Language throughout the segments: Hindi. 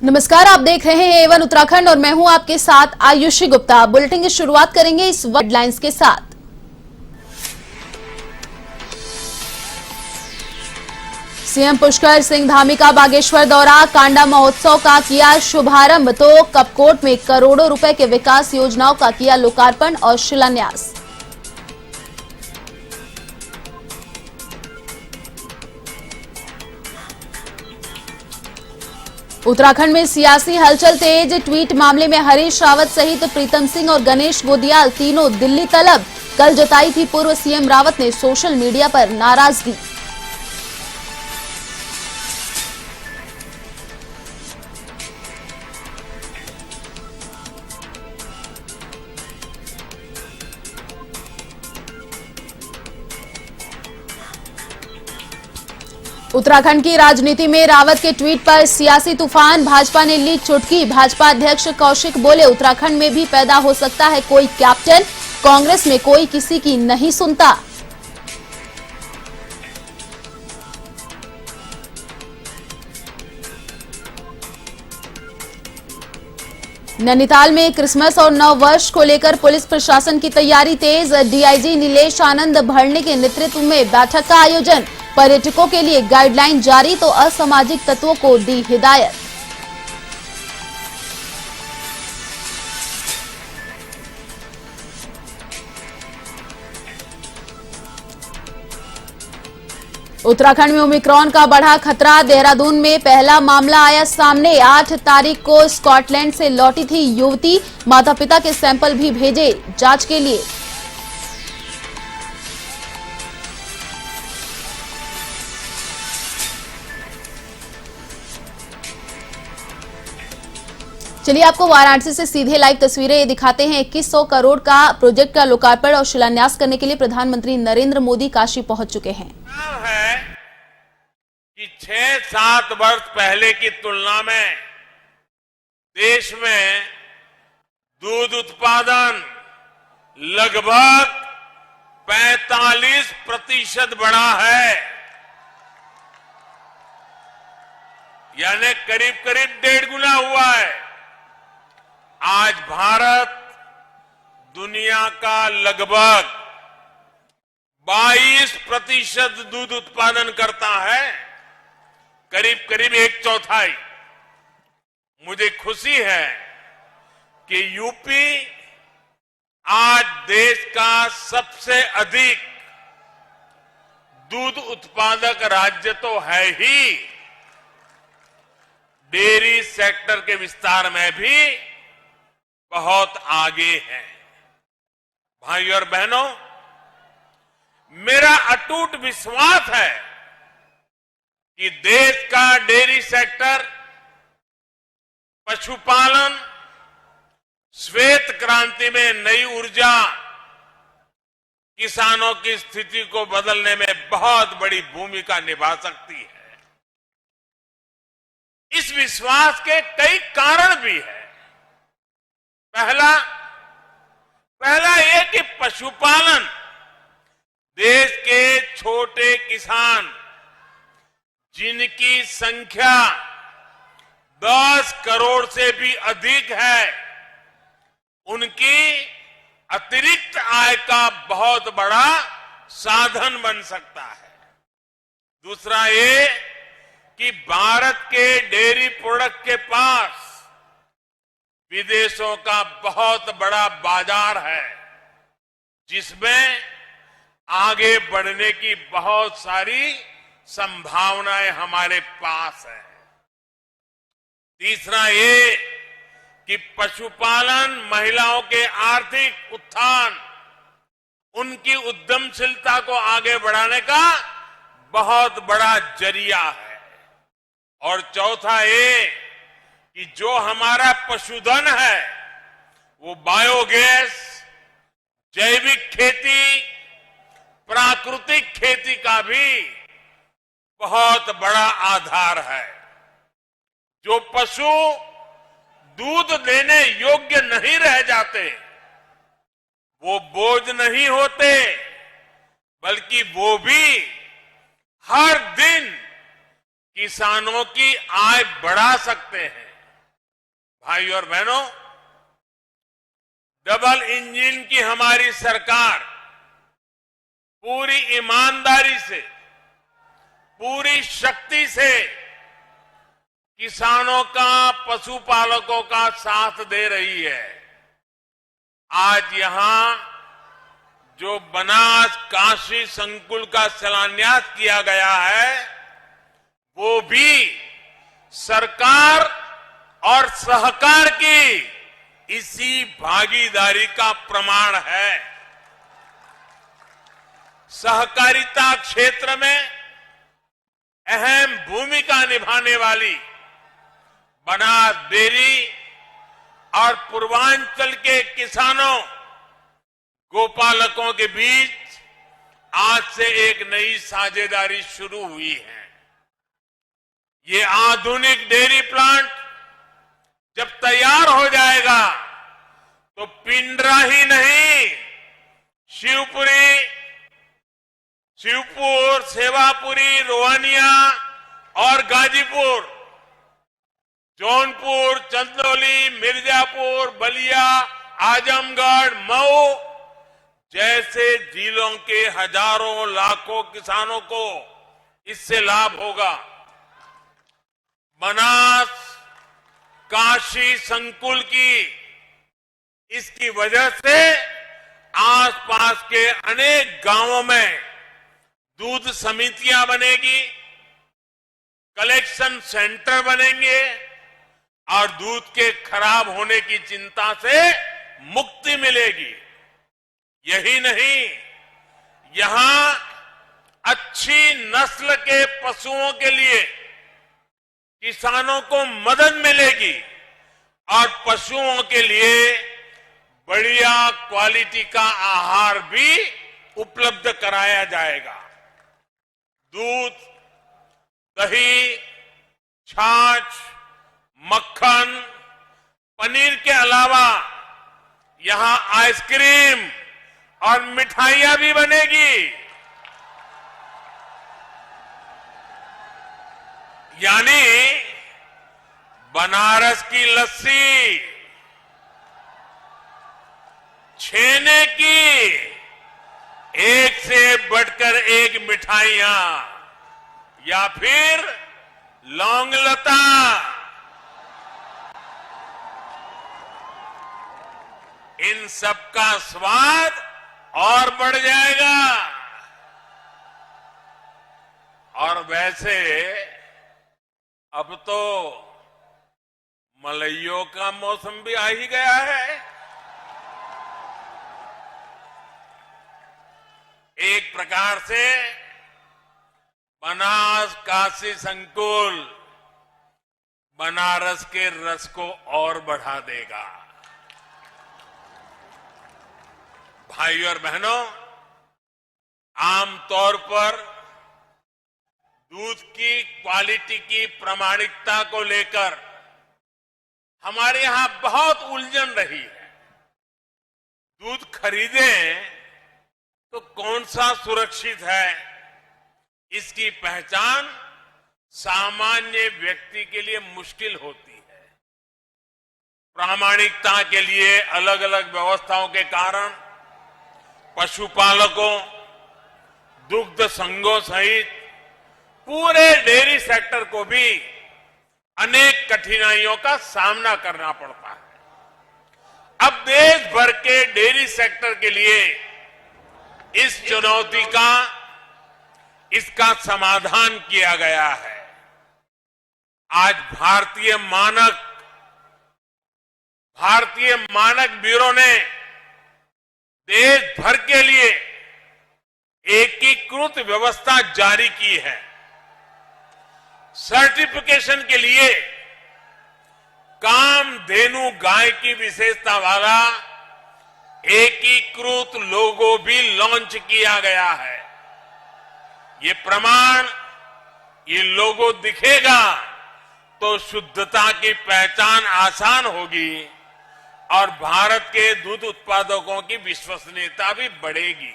नमस्कार, आप देख रहे हैं A1 उत्तराखंड और मैं हूं आपके साथ आयुषी गुप्ता। बुलेटिन की शुरुआत करेंगे इस वक्त हेडलाइंस के साथ। सीएम पुष्कर सिंह धामी का बागेश्वर दौरा, कांडा महोत्सव का किया शुभारंभ तो कपकोट में करोड़ों रुपए के विकास योजनाओं का किया लोकार्पण और शिलान्यास। उत्तराखंड में सियासी हलचल तेज, ट्वीट मामले में हरीश रावत सहित प्रीतम सिंह और गणेश गोदियाल तीनों दिल्ली तलब। कल जताई थी पूर्व सीएम रावत ने सोशल मीडिया पर नाराजगी। उत्तराखंड की राजनीति में रावत के ट्वीट पर सियासी तूफान, भाजपा ने ली चुटकी। भाजपा अध्यक्ष कौशिक बोले, उत्तराखंड में भी पैदा हो सकता है कोई कैप्टन, कांग्रेस में कोई किसी की नहीं सुनता। नैनीताल में क्रिसमस और नव वर्ष को लेकर पुलिस प्रशासन की तैयारी तेज। डीआईजी नीलेश आनंद भरणे के नेतृत्व में बैठक का आयोजन। पर्यटकों के लिए गाइडलाइन जारी तो असामाजिक तत्वों को दी हिदायत। उत्तराखंड में ओमिक्रॉन का बढ़ा खतरा, देहरादून में पहला मामला आया सामने। 8 तारीख को स्कॉटलैंड से लौटी थी युवती, माता पिता के सैंपल भी भेजे जांच के लिए। चलिए आपको वाराणसी से सीधे लाइव तस्वीरें दिखाते हैं। 2100 करोड़ का प्रोजेक्ट का लोकार्पण और शिलान्यास करने के लिए प्रधानमंत्री नरेंद्र मोदी काशी पहुंच चुके हैं। है कि 6-7 वर्ष पहले की तुलना में देश में दूध उत्पादन लगभग 45% बढ़ा है, यानी करीब करीब 1.5 गुना हुआ है। आज भारत दुनिया का लगभग 22% दूध उत्पादन करता है, करीब करीब 1/4। मुझे खुशी है कि यूपी आज देश का सबसे अधिक दूध उत्पादक राज्य तो है ही, डेयरी सेक्टर के विस्तार में भी बहुत आगे है। भाई और बहनों, मेरा अटूट विश्वास है कि देश का डेयरी सेक्टर, पशुपालन, श्वेत क्रांति में नई ऊर्जा किसानों की स्थिति को बदलने में बहुत बड़ी भूमिका निभा सकती है। इस विश्वास के कई कारण भी है। पहला ये कि पशुपालन, देश के छोटे किसान जिनकी संख्या 10 करोड़ से भी अधिक है, उनकी अतिरिक्त आय का बहुत बड़ा साधन बन सकता है। दूसरा ये कि भारत के डेयरी प्रोडक्ट के पास विदेशों का बहुत बड़ा बाजार है, जिसमें आगे बढ़ने की बहुत सारी संभावनाएं हमारे पास है। तीसरा ये कि पशुपालन महिलाओं के आर्थिक उत्थान, उनकी उद्यमशीलता को आगे बढ़ाने का बहुत बड़ा जरिया है। और चौथा ये कि जो हमारा पशुधन है वो बायोगैस, जैविक खेती, प्राकृतिक खेती का भी बहुत बड़ा आधार है। जो पशु दूध देने योग्य नहीं रह जाते, वो बोझ नहीं होते, बल्कि वो भी हर दिन किसानों की आय बढ़ा सकते हैं। भाई और बहनों, डबल इंजन की हमारी सरकार पूरी ईमानदारी से, पूरी शक्ति से किसानों का, पशुपालकों का साथ दे रही है। आज यहां जो बनास काशी संकुल का शिलान्यास किया गया है, वो भी सरकार और सहकार की इसी भागीदारी का प्रमाण है। सहकारिता क्षेत्र में अहम भूमिका निभाने वाली बनास डेयरी और पूर्वांचल के किसानों, गोपालकों के बीच आज से एक नई साझेदारी शुरू हुई है। ये आधुनिक डेयरी प्लांट जब तैयार हो जाएगा तो पिंडरा ही नहीं, शिवपुर, सेवापुरी, रोहानिया और गाजीपुर, जौनपुर, चंदौली, मिर्जापुर, बलिया, आजमगढ़, मऊ जैसे जिलों के हजारों लाखों किसानों को इससे लाभ होगा। बनास काशी संकुल की इसकी वजह से आसपास के अनेक गांवों में दूध समितियां बनेगी, कलेक्शन सेंटर बनेंगे और दूध के खराब होने की चिंता से मुक्ति मिलेगी। यही नहीं, यहां अच्छी नस्ल के पशुओं के लिए किसानों को मदद मिलेगी और पशुओं के लिए बढ़िया क्वालिटी का आहार भी उपलब्ध कराया जाएगा। दूध, दही, छाछ, मक्खन, पनीर के अलावा यहां आइसक्रीम और मिठाइयां भी बनेगी। यानी बनारस की लस्सी, छेने की एक से बढ़कर एक मिठाइयां, या फिर लौंगलता, इन सब का स्वाद और बढ़ जाएगा। और वैसे अब तो मलइयों का मौसम भी आ ही गया है। एक प्रकार से बनास काशी संकुल बनारस के रस को और बढ़ा देगा। भाई और बहनों, आमतौर पर दूध की क्वालिटी की प्रामाणिकता को लेकर हमारे यहां बहुत उलझन रही है। दूध खरीदें तो कौन सा सुरक्षित है, इसकी पहचान सामान्य व्यक्ति के लिए मुश्किल होती है। प्रामाणिकता के लिए अलग अलग व्यवस्थाओं के कारण पशुपालकों, दुग्ध संघों सहित पूरे डेयरी सेक्टर को भी अनेक कठिनाइयों का सामना करना पड़ता है। अब देश भर के डेयरी सेक्टर के लिए इस चुनौती का, इसका समाधान किया गया है। आज भारतीय मानक ब्यूरो ने देश भर के लिए एकीकृत व्यवस्था जारी की है। सर्टिफिकेशन के लिए कामधेनु गाय की विशेषता वाला एकीकृत लोगो भी लॉन्च किया गया है। ये प्रमाण, ये लोगो दिखेगा तो शुद्धता की पहचान आसान होगी और भारत के दूध उत्पादकों की विश्वसनीयता भी बढ़ेगी।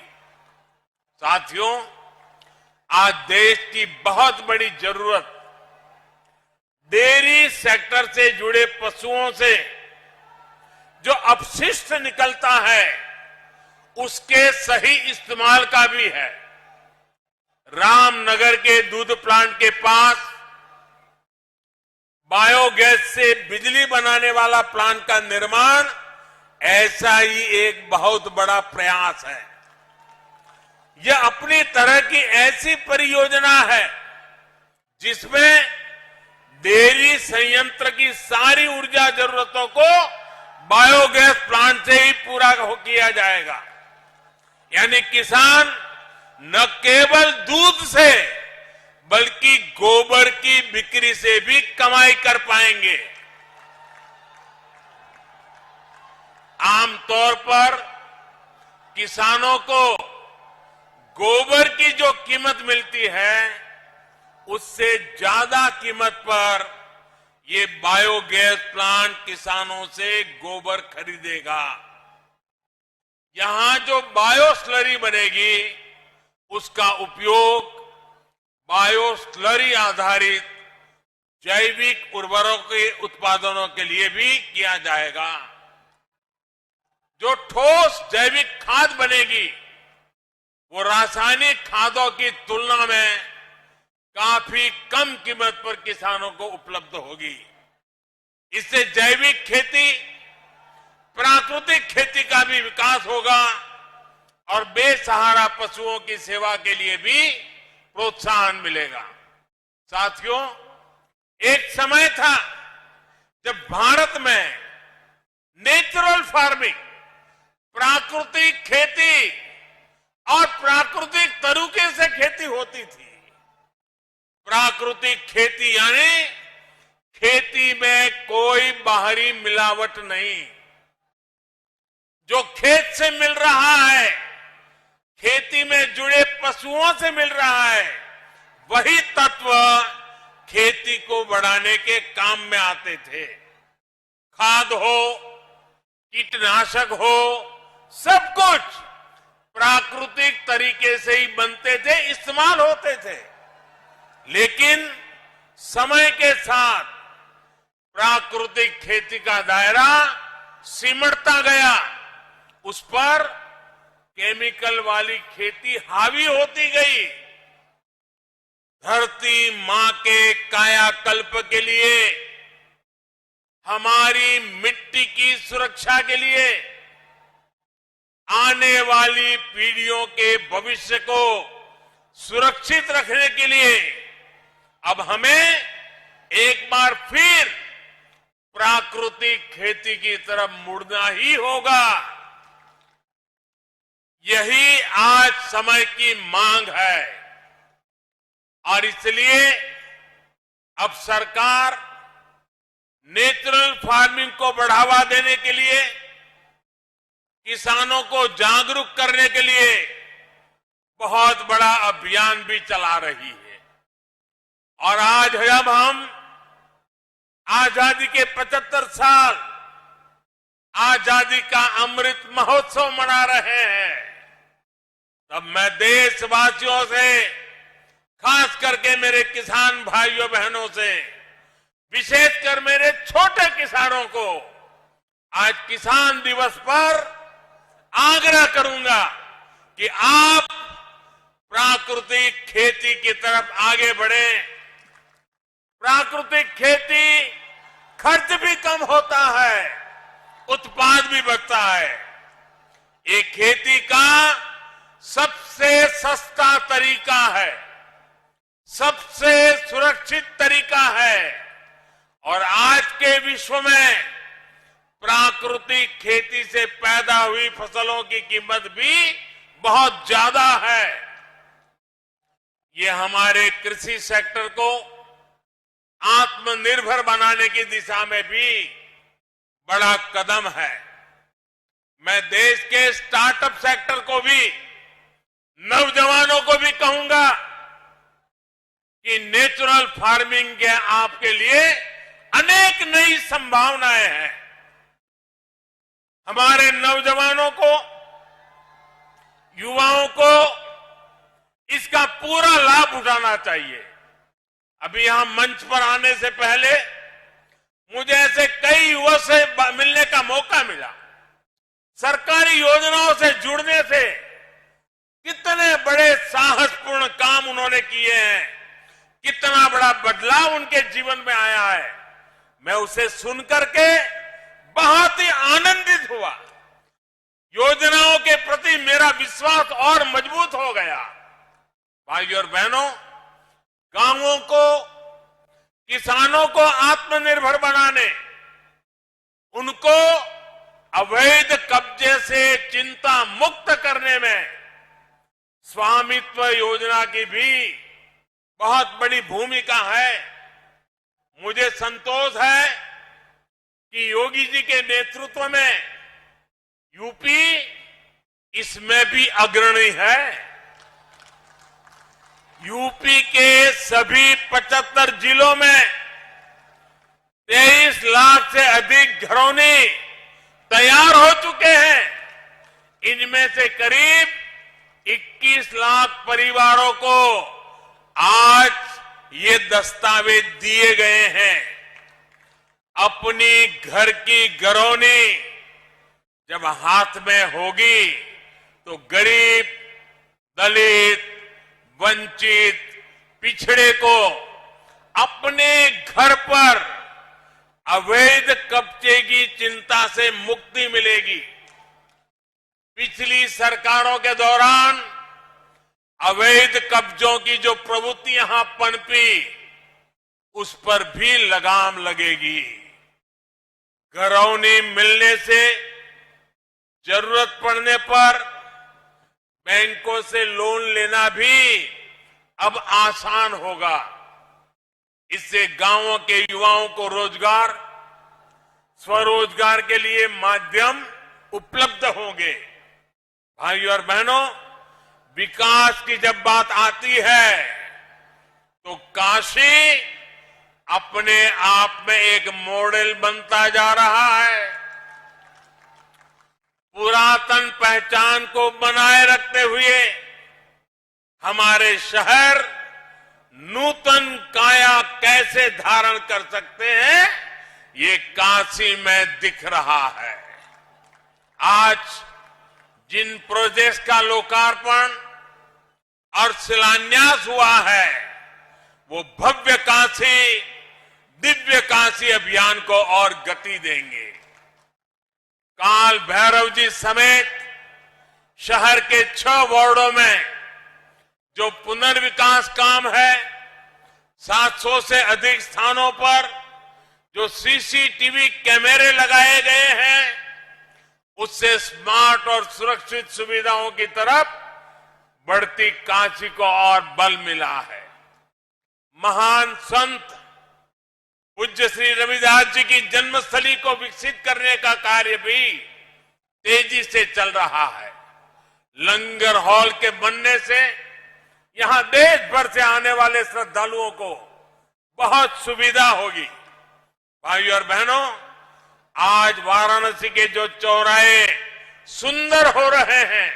साथियों, आज देश की बहुत बड़ी जरूरत डेयरी सेक्टर से जुड़े पशुओं से जो अपशिष्ट निकलता है उसके सही इस्तेमाल का भी है। रामनगर के दूध प्लांट के पास बायोगैस से बिजली बनाने वाला प्लांट का निर्माण ऐसा ही एक बहुत बड़ा प्रयास है। यह अपनी तरह की ऐसी परियोजना है जिसमें डेयरी संयंत्र की सारी ऊर्जा जरूरतों को बायोगैस प्लांट से ही पूरा किया जाएगा। यानी किसान न केवल दूध से बल्कि गोबर की बिक्री से भी कमाई कर पाएंगे। आमतौर पर किसानों को गोबर की जो कीमत मिलती है उससे ज्यादा कीमत पर ये बायोगैस प्लांट किसानों से गोबर खरीदेगा। यहां जो बायो स्लरी बनेगी उसका उपयोग बायो स्लरी आधारित जैविक उर्वरकों के उत्पादनों के लिए भी किया जाएगा। जो ठोस जैविक खाद बनेगी वो रासायनिक खादों की तुलना में काफी कम कीमत पर किसानों को उपलब्ध होगी। इससे जैविक खेती, प्राकृतिक खेती का भी विकास होगा और बेसहारा पशुओं की सेवा के लिए भी प्रोत्साहन मिलेगा। साथियों, एक समय था जब भारत में नेचुरल फार्मिंग, प्राकृतिक खेती और प्राकृतिक तरीके से खेती होती थी। प्राकृतिक खेती यानी खेती में कोई बाहरी मिलावट नहीं। जो खेत से मिल रहा है, खेती में जुड़े पशुओं से मिल रहा है, वही तत्व खेती को बढ़ाने के काम में आते थे। खाद हो, कीटनाशक हो, सब कुछ प्राकृतिक तरीके से ही बनते थे, इस्तेमाल होते थे। लेकिन समय के साथ प्राकृतिक खेती का दायरा सिमटता गया, उस पर केमिकल वाली खेती हावी होती गई। धरती मां के कायाकल्प के लिए, हमारी मिट्टी की सुरक्षा के लिए, आने वाली पीढ़ियों के भविष्य को सुरक्षित रखने के लिए अब हमें एक बार फिर प्राकृतिक खेती की तरफ मुड़ना ही होगा। यही आज समय की मांग है और इसलिए अब सरकार नेचुरल फार्मिंग को बढ़ावा देने के लिए, किसानों को जागरूक करने के लिए बहुत बड़ा अभियान भी चला रही है। और आज जब हम आजादी के 75 साल आजादी का अमृत महोत्सव मना रहे हैं, तब मैं देशवासियों से, खास करके मेरे किसान भाइयों बहनों से, विशेषकर मेरे छोटे किसानों को आज किसान दिवस पर आग्रह करूंगा कि आप प्राकृतिक खेती की तरफ आगे बढ़ें। प्राकृतिक खेती खर्च भी कम होता है, उत्पाद भी बढ़ता है। ये खेती का सबसे सस्ता तरीका है, सबसे सुरक्षित तरीका है और आज के विश्व में प्राकृतिक खेती से पैदा हुई फसलों की कीमत भी बहुत ज्यादा है। ये हमारे कृषि सेक्टर को आत्मनिर्भर बनाने की दिशा में भी बड़ा कदम है। मैं देश के स्टार्टअप सेक्टर को भी, नौजवानों को भी कहूंगा कि नेचुरल फार्मिंग के आपके लिए अनेक नई संभावनाएं हैं। हमारे नौजवानों को, युवाओं को इसका पूरा लाभ उठाना चाहिए। अभी यहां मंच पर आने से पहले मुझे ऐसे कई युवा से मिलने का मौका मिला। सरकारी योजनाओं से जुड़ने से कितने बड़े साहसपूर्ण काम उन्होंने किए हैं, कितना बड़ा बदलाव उनके जीवन में आया है। मैं उसे सुनकर के बहुत ही आनंदित हुआ। योजनाओं के प्रति मेरा विश्वास और मजबूत हो गया। भाइयों और बहनों, गांवों को, किसानों को आत्मनिर्भर बनाने, उनको अवैध कब्जे से चिंता मुक्त करने में स्वामित्व योजना की भी बहुत बड़ी भूमिका है। मुझे संतोष है कि योगी जी के नेतृत्व में यूपी इसमें भी अग्रणी है। यूपी के सभी 75 जिलों में 23 लाख से अधिक घरौनी तैयार हो चुके हैं। इनमें से करीब 21 लाख परिवारों को आज ये दस्तावेज दिए गए हैं। अपनी घर की घरौनी जब हाथ में होगी तो गरीब, दलित, वंचित, पिछड़े को अपने घर पर अवैध कब्जे की चिंता से मुक्ति मिलेगी। पिछली सरकारों के दौरान अवैध कब्जों की जो प्रवृत्ति यहां पनपी, उस पर भी लगाम लगेगी। घरौनी मिलने से जरूरत पड़ने पर बैंकों से लोन लेना भी अब आसान होगा। इससे गांवों के युवाओं को रोजगार, स्वरोजगार के लिए माध्यम उपलब्ध होंगे। भाइयों और बहनों, विकास की जब बात आती है तो काशी अपने आप में एक मॉडल बनता जा रहा है। पुरातन पहचान को बनाए रखते हुए हमारे शहर नूतन काया कैसे धारण कर सकते हैं, ये काशी में दिख रहा है। आज जिन प्रोजेक्ट्स का लोकार्पण और शिलान्यास हुआ है, वो भव्य काशी, दिव्य काशी अभियान को और गति देंगे। काल भैरव जी समेत शहर के 6 वार्डों में जो पुनर्विकास काम है, 700 से अधिक स्थानों पर जो सीसीटीवी कैमरे लगाए गए हैं, उससे स्मार्ट और सुरक्षित सुविधाओं की तरफ बढ़ती काशी को और बल मिला है। महान संत पूज्य श्री रविदास जी की जन्मस्थली को विकसित करने का कार्य भी तेजी से चल रहा है। लंगर हॉल के बनने से यहां देश भर से आने वाले श्रद्धालुओं को बहुत सुविधा होगी। भाइयों और बहनों, आज वाराणसी के जो चौराहे सुंदर हो रहे हैं,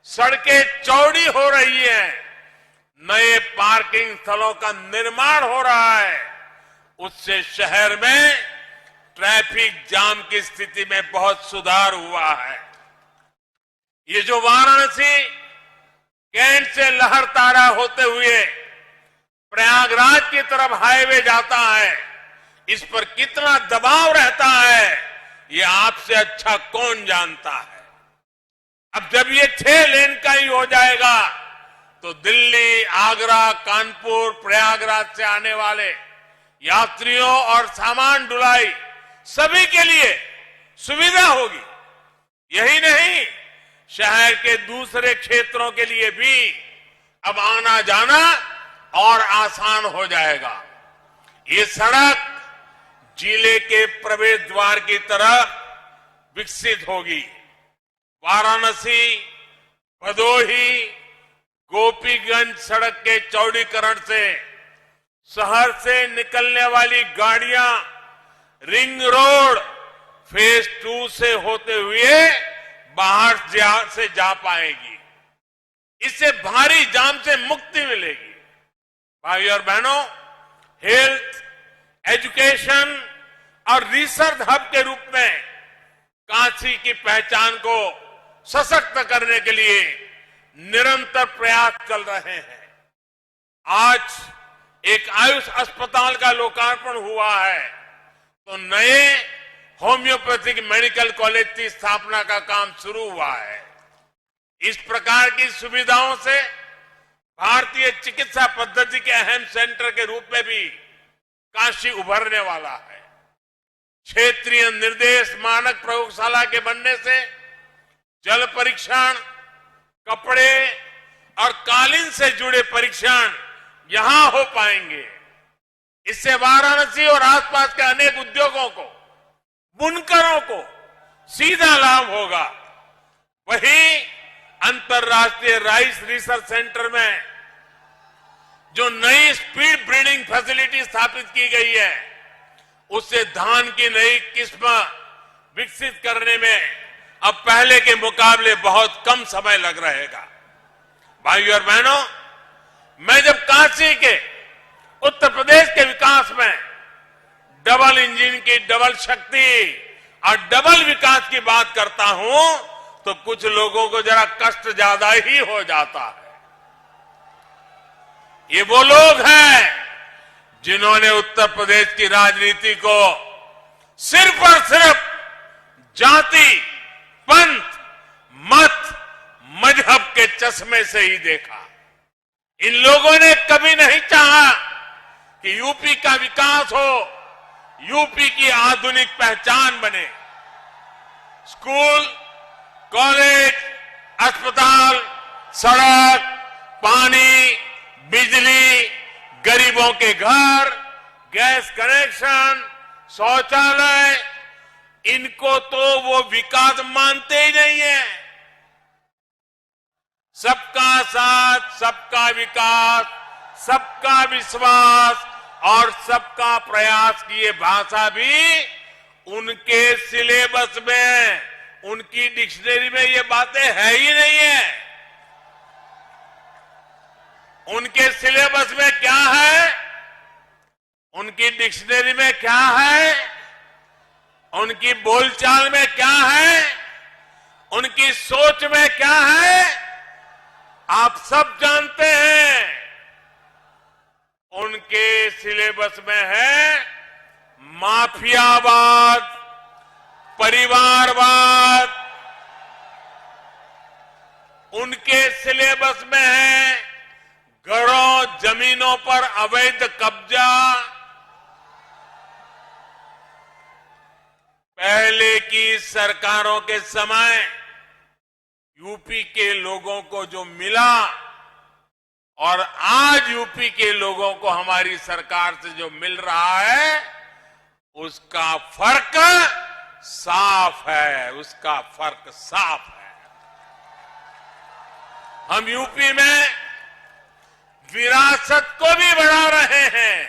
सड़कें चौड़ी हो रही हैं, नए पार्किंग स्थलों का निर्माण हो रहा है, उससे शहर में ट्रैफिक जाम की स्थिति में बहुत सुधार हुआ है। ये जो वाराणसी कैंट से लहरतारा होते हुए प्रयागराज की तरफ हाईवे जाता है, इस पर कितना दबाव रहता है, ये आपसे अच्छा कौन जानता है। अब जब ये 6 लेन का ही हो जाएगा तो दिल्ली, आगरा, कानपुर, प्रयागराज से आने वाले यात्रियों और सामान ढुलाई सभी के लिए सुविधा होगी। यही नहीं, शहर के दूसरे क्षेत्रों के लिए भी अब आना जाना और आसान हो जाएगा। ये सड़क जिले के प्रवेश द्वार की तरफ विकसित होगी। वाराणसी, भदोही, गोपीगंज सड़क के चौड़ीकरण से शहर से निकलने वाली गाड़ियां रिंग रोड फेज 2 से होते हुए बाहर से जा पाएगी। इससे भारी जाम से मुक्ति मिलेगी। भाइयों और बहनों, हेल्थ, एजुकेशन और रिसर्च हब के रूप में काशी की पहचान को सशक्त करने के लिए निरंतर प्रयास चल रहे हैं। आज एक आयुष अस्पताल का लोकार्पण हुआ है तो नए होम्योपैथिक मेडिकल कॉलेज की स्थापना का काम शुरू हुआ है। इस प्रकार की सुविधाओं से भारतीय चिकित्सा पद्धति के अहम सेंटर के रूप में भी काशी उभरने वाला है। क्षेत्रीय निर्देश मानक प्रयोगशाला के बनने से जल परीक्षण, कपड़े और कालीन से जुड़े परीक्षण यहां हो पाएंगे। इससे वाराणसी और आसपास के अनेक उद्योगों को, बुनकरों को सीधा लाभ होगा। वहीं अंतर्राष्ट्रीय राइस रिसर्च सेंटर में जो नई स्पीड ब्रीडिंग फैसिलिटी स्थापित की गई है, उससे धान की नई किस्म विकसित करने में अब पहले के मुकाबले बहुत कम समय लग रहेगा। भाइयों और बहनों, मैं जब काशी के, उत्तर प्रदेश के विकास में डबल इंजन की डबल शक्ति और डबल विकास की बात करता हूं तो कुछ लोगों को जरा कष्ट ज्यादा ही हो जाता है। ये वो लोग हैं जिन्होंने उत्तर प्रदेश की राजनीति को सिर्फ और सिर्फ जाति, पंथ, मत, मजहब के चश्मे से ही देखा। इन लोगों ने कभी नहीं चाहा कि यूपी का विकास हो, यूपी की आधुनिक पहचान बने। स्कूल, कॉलेज, अस्पताल, सड़क, पानी, बिजली, गरीबों के घर, गैस कनेक्शन, शौचालय, इनको तो वो विकास मानते ही नहीं है। सबका साथ, सबका विकास, सबका विश्वास और सबका प्रयास की ये भाषा भी उनके सिलेबस में, उनकी डिक्शनरी में ये बातें है ही नहीं है। उनके सिलेबस में क्या है, उनकी डिक्शनरी में क्या है, उनकी बोलचाल में क्या है, उनकी सोच में क्या है, आप सब जानते हैं। उनके सिलेबस में है माफियावाद, परिवारवाद। उनके सिलेबस में है घरों, जमीनों पर अवैध कब्जा। पहले की सरकारों के समय यूपी के लोगों को जो मिला और आज यूपी के लोगों को हमारी सरकार से जो मिल रहा है, उसका फर्क साफ है, उसका फर्क साफ है। हम यूपी में विरासत को भी बढ़ा रहे हैं,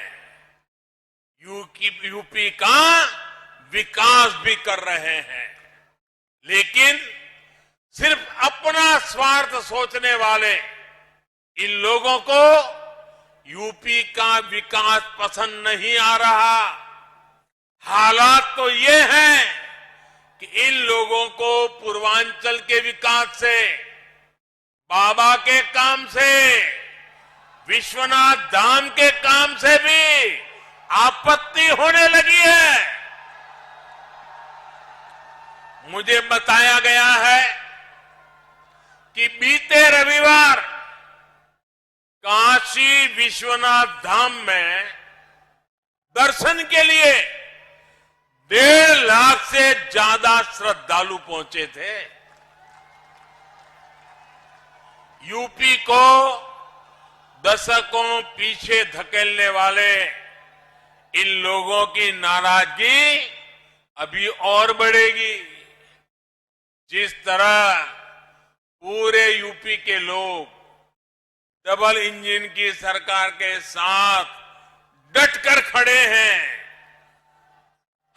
यूपी का विकास भी कर रहे हैं। लेकिन सिर्फ अपना स्वार्थ सोचने वाले इन लोगों को यूपी का विकास पसंद नहीं आ रहा। हालात तो ये हैं कि इन लोगों को पूर्वांचल के विकास से, बाबा के काम से, विश्वनाथ धाम के काम से भी आपत्ति होने लगी है। मुझे बताया गया है कि बीते रविवार काशी विश्वनाथ धाम में दर्शन के लिए 1.5 लाख से ज्यादा श्रद्धालु पहुंचे थे। यूपी को दशकों पीछे धकेलने वाले इन लोगों की नाराजगी अभी और बढ़ेगी। जिस तरह पूरे यूपी के लोग डबल इंजन की सरकार के साथ डटकर खड़े हैं,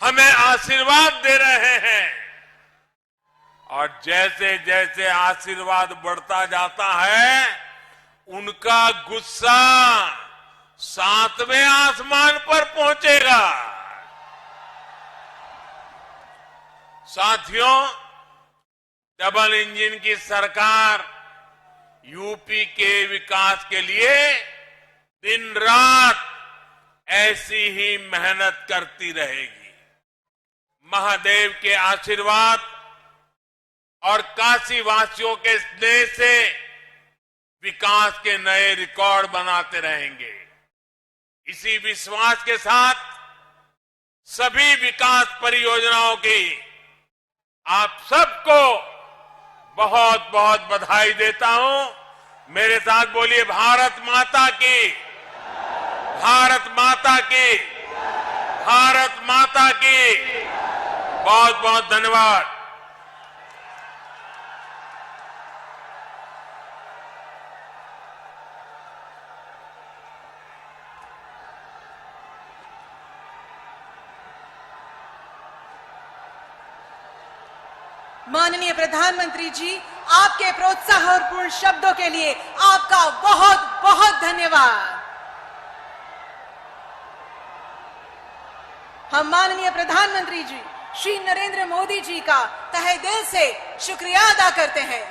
हमें आशीर्वाद दे रहे हैं, और जैसे जैसे आशीर्वाद बढ़ता जाता है, उनका गुस्सा 7वें आसमान पर पहुंचेगा। साथियों, डबल इंजन की सरकार यूपी के विकास के लिए दिन रात ऐसी ही मेहनत करती रहेगी। महादेव के आशीर्वाद और काशी वासियों के स्नेह से विकास के नए रिकॉर्ड बनाते रहेंगे। इसी विश्वास के साथ सभी विकास परियोजनाओं की आप सबको बहुत बहुत बधाई देता हूं। मेरे साथ बोलिए, भारत माता की, भारत माता की, भारत माता की। बहुत बहुत धन्यवाद। माननीय प्रधानमंत्री जी, आपके प्रोत्साहनपूर्ण शब्दों के लिए आपका बहुत बहुत धन्यवाद। हम माननीय प्रधानमंत्री जी श्री नरेंद्र मोदी जी का तहे दिल से शुक्रिया अदा करते हैं।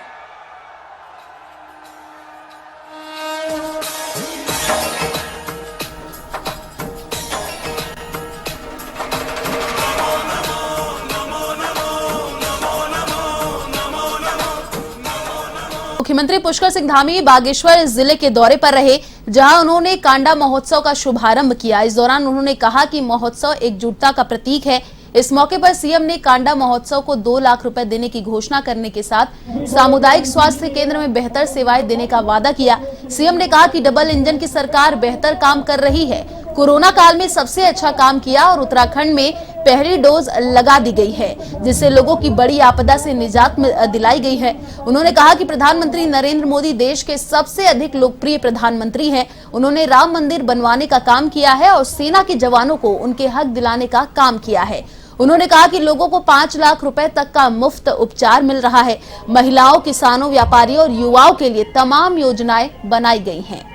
मुख्यमंत्री पुष्कर सिंह धामी बागेश्वर जिले के दौरे पर रहे, जहां उन्होंने कांडा महोत्सव का शुभारंभ किया। इस दौरान उन्होंने कहा कि महोत्सव एकजुटता का प्रतीक है। इस मौके पर सीएम ने कांडा महोत्सव को 2 लाख रुपए देने की घोषणा करने के साथ सामुदायिक स्वास्थ्य केंद्र में बेहतर सेवाएं देने का वादा किया। सीएम ने कहा कि डबल इंजन की सरकार बेहतर काम कर रही है, कोरोना काल में सबसे अच्छा काम किया और उत्तराखंड में पहली डोज लगा दी गई है, जिससे लोगों की बड़ी आपदा से निजात दिलाई गई है। उन्होंने कहा कि प्रधानमंत्री नरेंद्र मोदी देश के सबसे अधिक लोकप्रिय प्रधानमंत्री हैं। उन्होंने राम मंदिर बनवाने का काम किया है और सेना के जवानों को उनके हक दिलाने का काम किया है। उन्होंने कहा कि लोगों को 5 लाख रुपए तक का मुफ्त उपचार मिल रहा है। महिलाओं, किसानों, व्यापारियों और युवाओं के लिए तमाम योजनाएं बनाई गई हैं।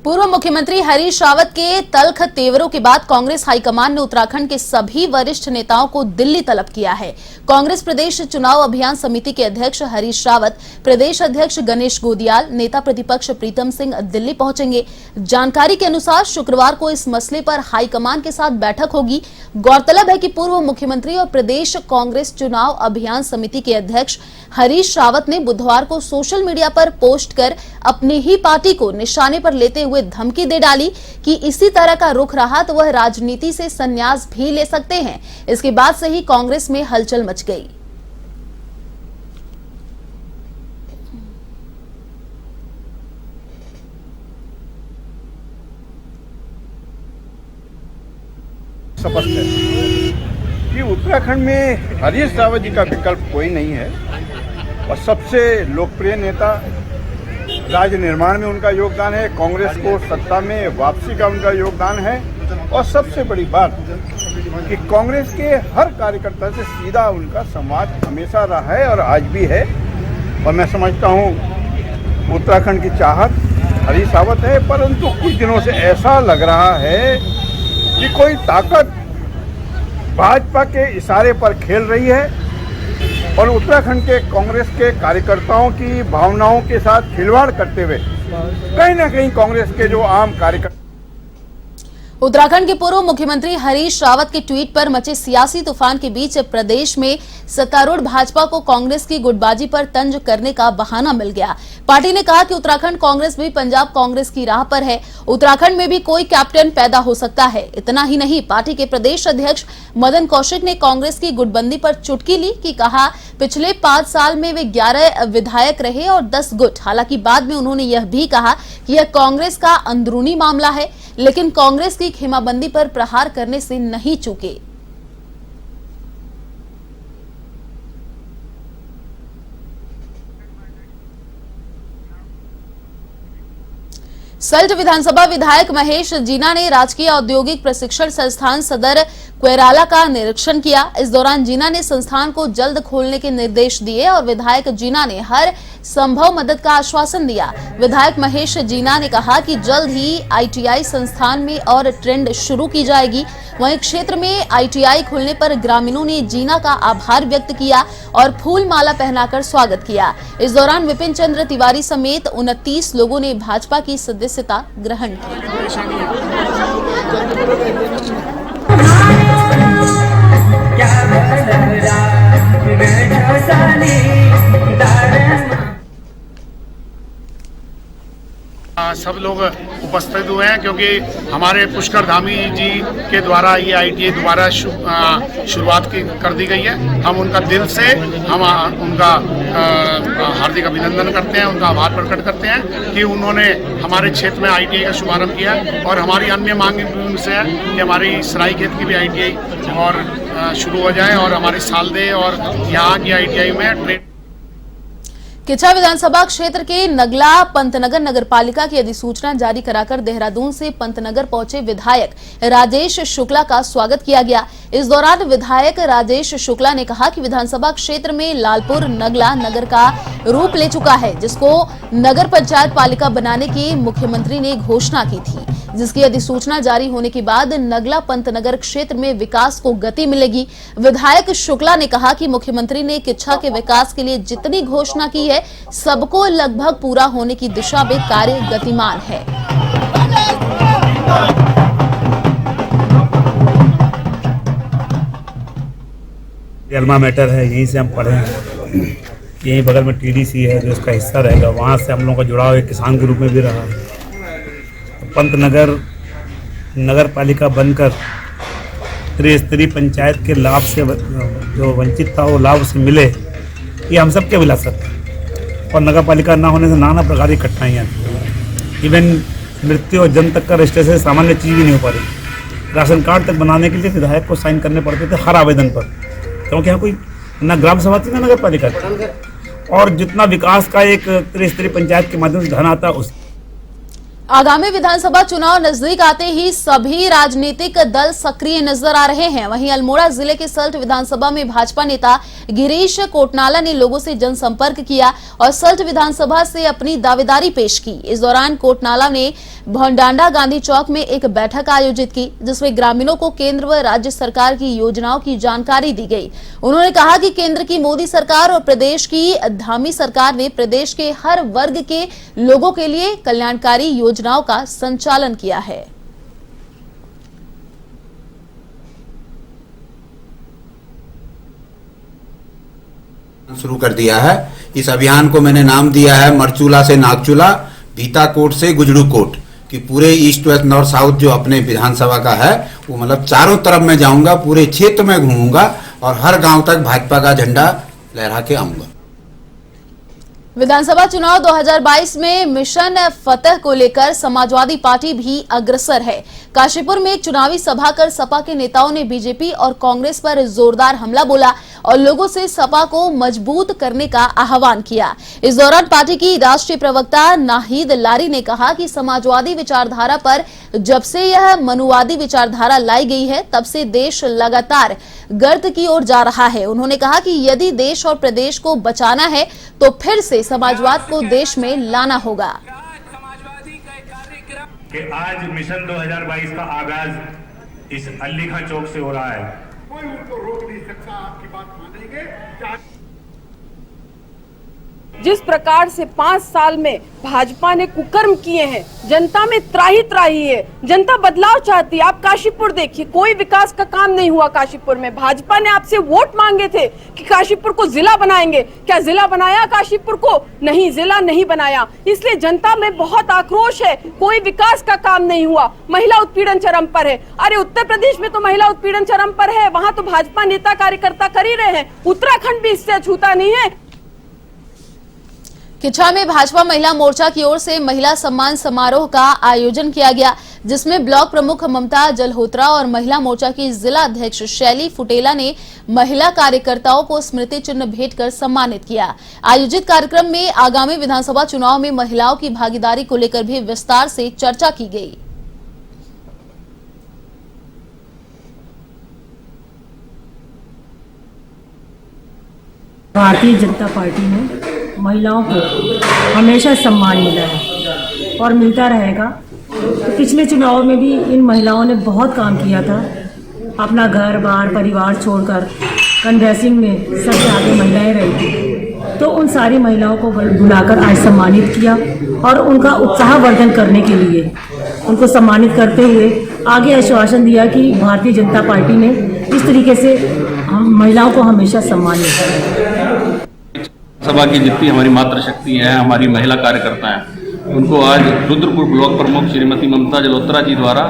पूर्व मुख्यमंत्री हरीश रावत के तल्ख तेवरों के बाद कांग्रेस हाईकमान ने उत्तराखंड के सभी वरिष्ठ नेताओं को दिल्ली तलब किया है। कांग्रेस प्रदेश चुनाव अभियान समिति के अध्यक्ष हरीश रावत, प्रदेश अध्यक्ष गणेश गोदियाल, नेता प्रतिपक्ष प्रीतम सिंह दिल्ली पहुंचेंगे। जानकारी के अनुसार शुक्रवार को इस मसले पर हाईकमान के साथ बैठक होगी। गौरतलब है कि पूर्व मुख्यमंत्री और प्रदेश कांग्रेस चुनाव अभियान समिति के अध्यक्ष हरीश रावत ने बुधवार को सोशल मीडिया पर पोस्ट कर अपनी ही पार्टी को निशाने पर लेते हुए धमकी दे डाली कि इसी तरह का रुख रहा तो वह राजनीति से संन्यास भी ले सकते हैं। इसके बाद से ही कांग्रेस में हलचल मच गई। स्पष्ट है कि उत्तराखंड में हरीश रावत जी का विकल्प कोई नहीं है और सबसे लोकप्रिय नेता, राज्य निर्माण में उनका योगदान है, कांग्रेस को सत्ता में वापसी का उनका योगदान है और सबसे बड़ी बात कि कांग्रेस के हर कार्यकर्ता से सीधा उनका संवाद हमेशा रहा है और आज भी है। और मैं समझता हूँ उत्तराखंड की चाहत हरीश रावत है, परंतु कुछ दिनों से ऐसा लग रहा है कि कोई ताकत भाजपा के इशारे पर खेल रही है और उत्तराखंड के कांग्रेस के कार्यकर्ताओं की भावनाओं के साथ खिलवाड़ करते हुए कहीं ना कहीं कांग्रेस के जो आम कार्यकर्ता। उत्तराखंड के पूर्व मुख्यमंत्री हरीश रावत के ट्वीट पर मचे सियासी तूफान के बीच प्रदेश में सत्तारूढ़ भाजपा को कांग्रेस की गुटबाजी पर तंज करने का बहाना मिल गया। पार्टी ने कहा कि उत्तराखंड कांग्रेस भी पंजाब कांग्रेस की राह पर है, उत्तराखंड में भी कोई कैप्टन पैदा हो सकता है। इतना ही नहीं, पार्टी के प्रदेश अध्यक्ष मदन कौशिक ने कांग्रेस की गुटबंदी पर चुटकी ली कि कहा पिछले 5 साल में वे 11 विधायक रहे और 10 गुट। हालांकि बाद में उन्होंने यह भी कहा कि यह कांग्रेस का अंदरूनी मामला है, लेकिन कांग्रेस की खेमाबंदी पर प्रहार करने से नहीं चूके। सल्ट विधानसभा विधायक महेश जीना ने राजकीय औद्योगिक प्रशिक्षण संस्थान सदर कोयराला का निरीक्षण किया। इस दौरान जीना ने संस्थान को जल्द खोलने के निर्देश दिए और विधायक जीना ने हर संभव मदद का आश्वासन दिया। विधायक महेश जीना ने कहा कि जल्द ही आईटीआई संस्थान में और ट्रेंड शुरू की जाएगी। वहीं क्षेत्र में आईटीआई खुलने पर ग्रामीणों ने जीना का आभार व्यक्त किया और फूल माला पहनाकर स्वागत किया। इस दौरान विपिन चंद्र तिवारी समेत 29 लोगों ने भाजपा की सदस्यता ग्रहण की। सब लोग उपस्थित हुए हैं क्योंकि हमारे पुष्कर धामी जी के द्वारा ये आईटीआई दोबारा शुरुआत कर दी गई है। हम उनका दिल से उनका हार्दिक अभिनंदन करते हैं, उनका आभार प्रकट करते हैं कि उन्होंने हमारे क्षेत्र में आईटीआई का शुभारंभ किया। और हमारी अन्य मांग भी उनसे है कि हमारी सरायखेत की भी आईटीआई और शुरू हो जाए और हमारी सालदे और यहाँ की आईटीआई में ट्रेन। किच्छा विधानसभा क्षेत्र के नगला पंतनगर नगरपालिका की अधिसूचना जारी कराकर देहरादून से पंतनगर पहुंचे विधायक राजेश शुक्ला का स्वागत किया गया। इस दौरान विधायक राजेश शुक्ला ने कहा कि विधानसभा क्षेत्र में लालपुर नगला नगर का रूप ले चुका है, जिसको नगर पंचायत पालिका बनाने की मुख्यमंत्री ने घोषणा की थी, जिसकी अधिसूचना जारी होने के बाद नगला पंतनगर क्षेत्र में विकास को गति मिलेगी। विधायक शुक्ला ने कहा कि मुख्यमंत्री ने किच्छा के विकास के लिए जितनी घोषणा की है, सबको लगभग पूरा होने की दिशा में कार्य गतिमान है। अल्मा मैटर है, यहीं से हम पढ़े हैं। यहीं बगल में टीडीसी है जो इसका हिस्सा रहेगा, वहाँ से हम लोगों का जुड़ाव एक किसान के रूप में भी रहा है। पंतनगर नगर पालिका बनकर त्रिस्तरीय पंचायत के लाभ से जो वंचित था वो लाभ से मिले, ये हम सबके विलासत है। और नगर पालिका ना होने से नाना प्रकार की कठिनाइयाँ थी। इवन मृत्यु और जन्म तक का रजिस्ट्रेशन सामान्य चीज़ ही नहीं हो पा रही। राशन कार्ड तक बनाने के लिए विधायक को साइन करने पड़ते थे हर आवेदन पर, क्योंकि यहाँ कोई ना ग्राम सभा थी ना नगर पालिका थी। और जितना विकास का एक त्रिस्तरीय पंचायत के माध्यम से धन आता उस आगामी विधानसभा चुनाव नजदीक आते ही सभी राजनीतिक दल सक्रिय नजर आ रहे हैं। वहीं अल्मोड़ा जिले के सल्ट विधानसभा में भाजपा नेता गिरीश कोटनाला ने लोगों से जनसंपर्क किया और सल्ट विधानसभा से अपनी दावेदारी पेश की। इस दौरान कोटनाला ने भोंडांडा गांधी चौक में एक बैठक आयोजित की, जिसमें ग्रामीणों को केंद्र व राज्य सरकार की योजनाओं की जानकारी दी गई। उन्होंने कहा कि केंद्र की मोदी सरकार और प्रदेश की धामी सरकार ने प्रदेश के हर वर्ग के लोगों के लिए कल्याणकारी योजनाओं का संचालन किया है। शुरू कर दिया है। इस अभियान को मैंने नाम दिया है मरचूला से नागचूला, भीताकोट से गुजरूकोट, कि पूरे ईस्ट वेस्ट नॉर्थ साउथ जो अपने विधानसभा का है वो मतलब चारों तरफ मैं जाऊंगा, पूरे क्षेत्र में घूमूंगा और हर गांव तक भाजपा का झंडा लहरा के आऊंगा। विधानसभा चुनाव 2022 में मिशन फतेह को लेकर समाजवादी पार्टी भी अग्रसर है। काशीपुर में एक चुनावी सभा कर सपा के नेताओं ने बीजेपी और कांग्रेस पर जोरदार हमला बोला और लोगों से सपा को मजबूत करने का आह्वान किया। इस दौरान पार्टी की राष्ट्रीय प्रवक्ता नाहिद लारी ने कहा कि समाजवादी विचारधारा पर जब से यह मनुवादी विचारधारा लाई गई है, तब से देश लगातार गर्त की ओर जा रहा है। उन्होंने कहा कि यदि देश और प्रदेश को बचाना है तो फिर से समाजवाद को देश में लाना होगा। कि आज मिशन 2022 का आगाज इस अली खां चौक से हो रहा है। कोई उनको रोक नहीं सकता, आपकी बात मानेंगे। जिस प्रकार से 5 साल में भाजपा ने कुकर्म किए हैं, जनता में त्राही है, जनता बदलाव चाहती है। आप काशीपुर देखिए, कोई विकास का काम नहीं हुआ काशीपुर में। भाजपा ने आपसे वोट मांगे थे कि काशीपुर को जिला बनाएंगे, क्या जिला बनाया काशीपुर को? नहीं, जिला नहीं बनाया। इसलिए जनता में बहुत आक्रोश है, कोई विकास का काम नहीं हुआ। महिला उत्पीड़न चरम पर है। अरे उत्तर प्रदेश में तो महिला उत्पीड़न चरम पर है, वहां तो भाजपा नेता कार्यकर्ता कर ही रहे हैं। उत्तराखंड भी इससे अछूता नहीं है। किच्छा में भाजपा महिला मोर्चा की ओर से महिला सम्मान समारोह का आयोजन किया गया, जिसमें ब्लॉक प्रमुख ममता जलहोत्रा और महिला मोर्चा की जिला अध्यक्ष शैली फुटेला ने महिला कार्यकर्ताओं को स्मृति चिन्ह भेंट कर सम्मानित किया। आयोजित कार्यक्रम में आगामी विधानसभा चुनाव में महिलाओं की भागीदारी को लेकर भी विस्तार से चर्चा की गई। भारतीय जनता पार्टी में महिलाओं को हमेशा सम्मान मिला है और मिलता रहेगा। तो पिछले चुनाव में भी इन महिलाओं ने बहुत काम किया था, अपना घर बार परिवार छोड़कर कन्वेंसिंग में सबसे आगे महिलाएं रही थी। तो उन सारी महिलाओं को बुलाकर आज सम्मानित किया और उनका उत्साहवर्धन करने के लिए उनको सम्मानित करते हुए आगे आश्वासन दिया कि भारतीय जनता पार्टी ने इस तरीके से हम महिलाओं को हमेशा सम्मानित किया। सभा की जितनी हमारी मातृशक्ति है, हमारी महिला कार्यकर्ता हैं, उनको आज रुद्रपुर ब्लॉक प्रमुख श्रीमती ममता जलोत्रा जी द्वारा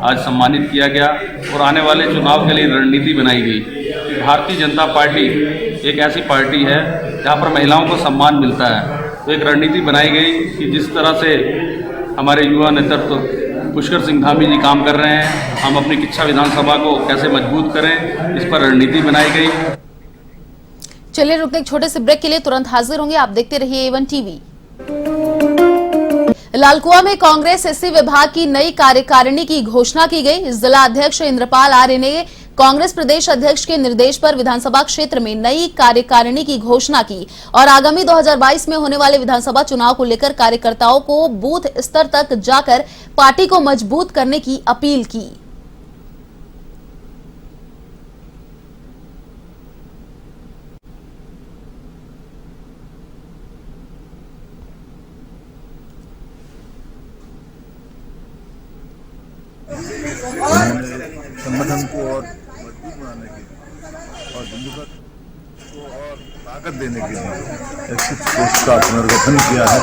आज सम्मानित किया गया और आने वाले चुनाव के लिए रणनीति बनाई गई। भारतीय जनता पार्टी एक ऐसी पार्टी है जहां पर महिलाओं को सम्मान मिलता है, तो एक रणनीति बनाई गई कि जिस तरह से हमारे युवा नेतृत्व पुष्कर सिंह धामी जी काम कर रहे हैं, हम अपनी किच्छा विधानसभा को कैसे मजबूत करें, इस पर रणनीति बनाई गई। चलिए रुकते एक छोटे से ब्रेक के लिए, तुरंत हाजिर होंगे। आप देखते रहिए A1 टीवी। लालकुआ में कांग्रेस एससी विभाग की नई कार्यकारिणी की घोषणा की गई। जिला अध्यक्ष इंद्रपाल आर्य ने कांग्रेस प्रदेश अध्यक्ष के निर्देश पर विधानसभा क्षेत्र में नई कार्यकारिणी की घोषणा की और आगामी 2022 में होने वाले विधानसभा चुनाव को लेकर कार्यकर्ताओं को बूथ स्तर तक जाकर पार्टी को मजबूत करने की अपील की। संगठन को और मजबूत बनाने के लिए और बंधुत्व को और ताकत देने के लिए एक्सिट पोस्ट का पुनर्गठन किया है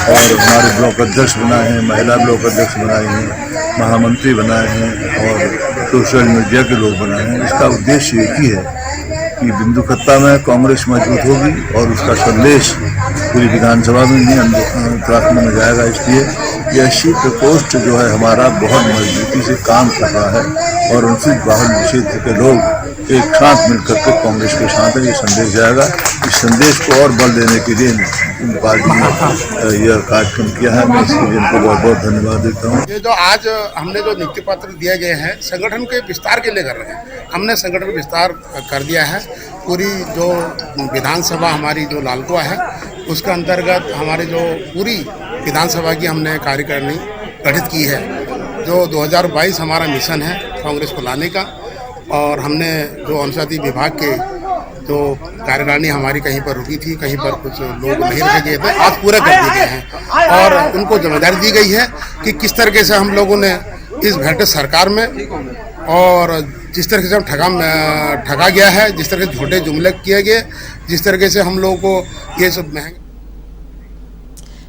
और हमारे ब्लॉक अध्यक्ष बनाए हैं, महिला ब्लॉक अध्यक्ष बनाए हैं, महामंत्री बनाए हैं और सोशल मीडिया के लोग बनाए हैं। इसका उद्देश्य एक ही है कि बिंदुखत्ता में कांग्रेस मजबूत होगी और उसका संदेश पूरी विधानसभा में नहीं उत्तराखंड में जाएगा। इसलिए ये एक्सिट पोस्ट जो है हमारा बहुत मजबूती से काम कर रहा है और उनसे बाहर क्षेत्र के लोग एक साथ मिलकर के कांग्रेस के साथ ये संदेश जाएगा। इस संदेश को और बल देने के लिए पार्टी ने यह कार्यक्रम किया है। मैं इसके लिए उनको बहुत बहुत धन्यवाद देता हूँ। ये जो आज हमने जो नियुक्ति पत्र दिए गए हैं संगठन के विस्तार के लिए कर रहे हैं। हमने संगठन विस्तार कर दिया है। पूरी जो विधानसभा हमारी जो लालकुआ है उसके अंतर्गत हमारी जो पूरी विधानसभा की हमने कार्यकारिणी गठित की है। जो 2022 हमारा मिशन है कांग्रेस को लाने का और हमने जो अनुसूचित विभाग के जो कार्यकारिणी हमारी कहीं पर रुकी थी, कहीं पर कुछ लोग नहीं रखे गए थे, आज पूरा कर दिए गए हैं और उनको जिम्मेदारी दी गई है कि किस तरीके से हम लोगों ने इस भेंट सरकार में और जिस तरीके से हम ठगा गया है, जिस तरह से झूठे जुमले किए गए, जिस तरीके से हम लोगों को ये सब महंगे।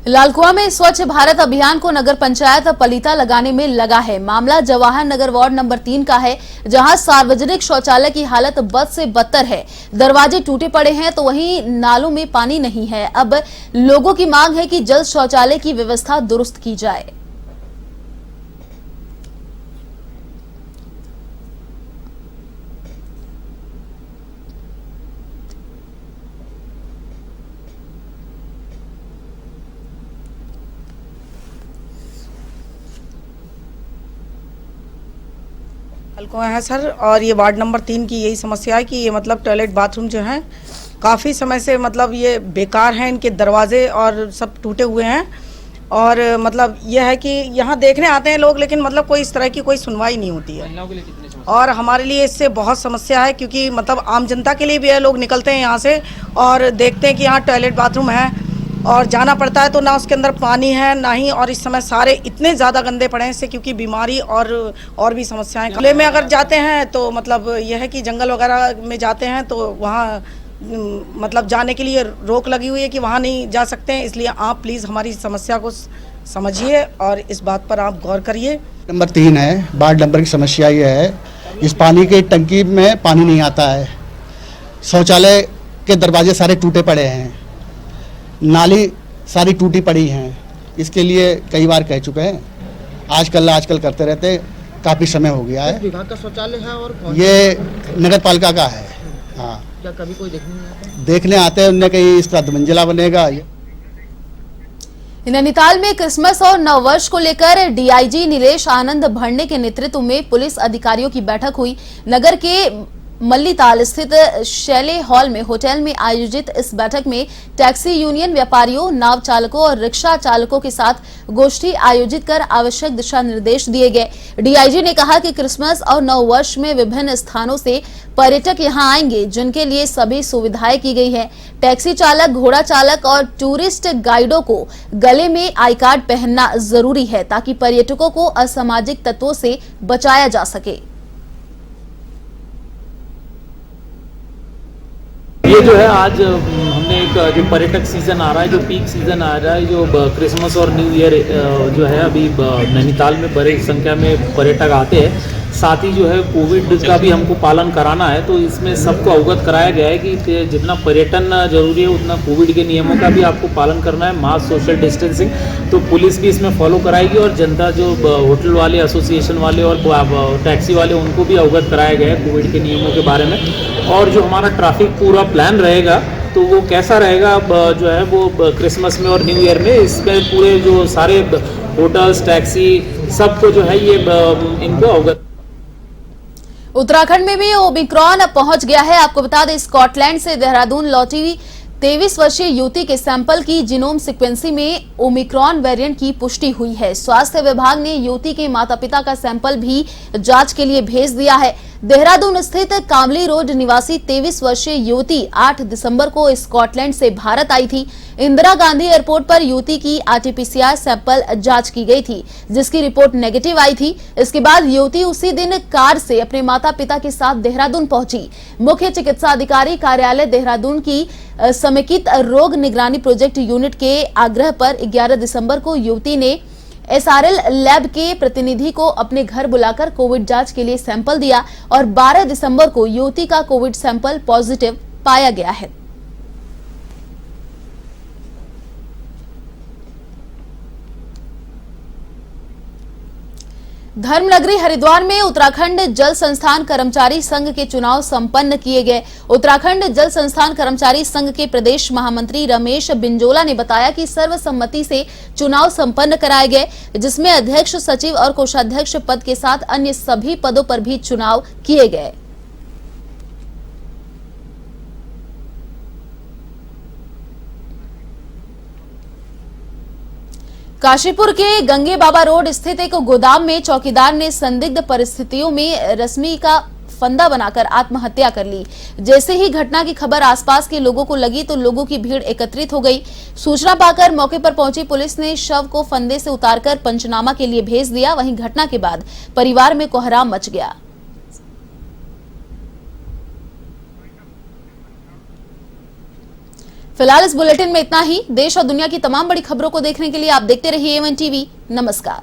लालकुआ में स्वच्छ भारत अभियान को नगर पंचायत पलीता लगाने में लगा है। मामला जवाहर नगर वार्ड नंबर 3 का है, जहां सार्वजनिक शौचालय की हालत बद से बदतर है। दरवाजे टूटे पड़े हैं तो वहीं नालों में पानी नहीं है। अब लोगों की मांग है कि जल्द शौचालय की व्यवस्था दुरुस्त की जाए। हल्कों है सर, और ये वार्ड नंबर 3 की यही समस्या है कि ये मतलब टॉयलेट बाथरूम जो हैं काफ़ी समय से मतलब ये बेकार हैं, इनके दरवाजे और सब टूटे हुए हैं और मतलब ये है कि यहाँ देखने आते हैं लोग, लेकिन मतलब कोई इस तरह की कोई सुनवाई नहीं होती है और हमारे लिए इससे बहुत समस्या है क्योंकि मतलब आम जनता के लिए भी है। लोग निकलते हैं यहाँ से और देखते हैं कि यहाँ टॉयलेट बाथरूम है और जाना पड़ता है तो ना उसके अंदर पानी है ना ही, और इस समय सारे इतने ज़्यादा गंदे पड़े हैं इससे क्योंकि बीमारी और भी समस्याएं। खुले में अगर जाते हैं तो मतलब यह है कि जंगल वगैरह में जाते हैं तो वहाँ मतलब जाने के लिए रोक लगी हुई है कि वहाँ नहीं जा सकते हैं। इसलिए आप प्लीज़ हमारी समस्या को समझिए और इस बात पर आप गौर करिए। नंबर 3 है, वार्ड नंबर की समस्या ये है, इस पानी की टंकी में पानी नहीं आता है, शौचालय के दरवाजे सारे टूटे पड़े हैं, नाली सारी टूटी पड़ी हैं। इसके लिए कई बार कह चुके हैं, आजकल करते रहते, काफ़ी समय हो गया है। विभाग का शौचालय है और ये नगर पालिका का है। हाँ, क्या कभी कोई देखने नहीं आता? देखने आते हैं, उनने कहीं इसका मंजिला बनेगा। नैनीताल में क्रिसमस और नववर्ष को लेकर डीआईजी नीलेश आनंद भड़ने के नेतृत्व में पुलिस अधिकारियों की बैठक हुई। नगर के मल्लीताल स्थित शैले हॉल में होटल में आयोजित इस बैठक में टैक्सी यूनियन व्यापारियों, नाव चालकों और रिक्शा चालकों के साथ गोष्ठी आयोजित कर आवश्यक दिशा निर्देश दिए गए। डीआईजी ने कहा कि क्रिसमस और नववर्ष में विभिन्न स्थानों से पर्यटक यहां आएंगे, जिनके लिए सभी सुविधाएं की गई है। टैक्सी चालक, घोड़ा चालक और टूरिस्ट गाइडों को गले में आई कार्ड पहनना जरूरी है, ताकि पर्यटकों को असामाजिक तत्वों से बचाया जा सके। ये जो है आज हमने एक जो पर्यटक सीजन आ रहा है, जो पीक सीजन आ रहा है, जो क्रिसमस और न्यू ईयर जो है, अभी नैनीताल में बड़ी संख्या में पर्यटक आते हैं। साथ ही जो है कोविड का भी हमको पालन कराना है, तो इसमें सबको अवगत कराया गया है कि जितना पर्यटन जरूरी है उतना कोविड के नियमों का भी आपको पालन करना है, मास्क, सोशल डिस्टेंसिंग। तो पुलिस भी इसमें फॉलो कराएगी और जनता, जो होटल वाले, एसोसिएशन वाले और टैक्सी वाले, उनको भी अवगत कराया गया है कोविड के नियमों के बारे में। और जो हमारा ट्रैफिक पूरा प्लान रहेगा, तो वो कैसा रहेगा जो है वो क्रिसमस में और न्यू ईयर में, इसमें पूरे जो सारे होटल्स, टैक्सी, सबको जो है ये इनको अवगत। उत्तराखंड में भी ओमिक्रॉन पहुंच गया है। आपको बता दें, स्कॉटलैंड से देहरादून लौटी 23 वर्षीय युवती के सैंपल की जीनोम सीक्वेंसिंग में ओमिक्रॉन वेरिएंट की पुष्टि हुई है। स्वास्थ्य विभाग ने युवती के माता पिता का सैंपल भी जांच के लिए भेज दिया है। देहरादून स्थित कामली रोड निवासी 23 वर्षीय युवती 8 दिसंबर को स्कॉटलैंड से भारत आई थी। इंदिरा गांधी एयरपोर्ट पर युवती की आरटीपीसीआर सैंपल जांच की गई थी, जिसकी रिपोर्ट नेगेटिव आई थी। इसके बाद युवती उसी दिन कार से अपने माता पिता के साथ देहरादून पहुंची। मुख्य चिकित्सा अधिकारी कार्यालय देहरादून की समेकित रोग निगरानी प्रोजेक्ट यूनिट के आग्रह पर 11 दिसंबर को युवती ने एसआरएल लैब के प्रतिनिधि को अपने घर बुलाकर कोविड जांच के लिए सैंपल दिया और 12 दिसंबर को युवती का कोविड सैंपल पॉजिटिव पाया गया है। धर्मनगरी हरिद्वार में उत्तराखंड जल संस्थान कर्मचारी संघ के चुनाव संपन्न किए गए। उत्तराखंड जल संस्थान कर्मचारी संघ के प्रदेश महामंत्री रमेश बिंजोला ने बताया कि सर्वसम्मति से चुनाव संपन्न कराए गए, जिसमें अध्यक्ष, सचिव और कोषाध्यक्ष पद के साथ अन्य सभी पदों पर भी चुनाव किए गए। काशीपुर के गंगे बाबा रोड स्थित एक गोदाम में चौकीदार ने संदिग्ध परिस्थितियों में रश्मि का फंदा बनाकर आत्महत्या कर ली। जैसे ही घटना की खबर आसपास के लोगों को लगी तो लोगों की भीड़ एकत्रित हो गई। सूचना पाकर मौके पर पहुंची पुलिस ने शव को फंदे से उतारकर पंचनामा के लिए भेज दिया। वहीं घटना के बाद परिवार में कोहराम मच गया। फिलहाल इस बुलेटिन में इतना ही। देश और दुनिया की तमाम बड़ी खबरों को देखने के लिए आप देखते रहिए A1 टीवी। नमस्कार।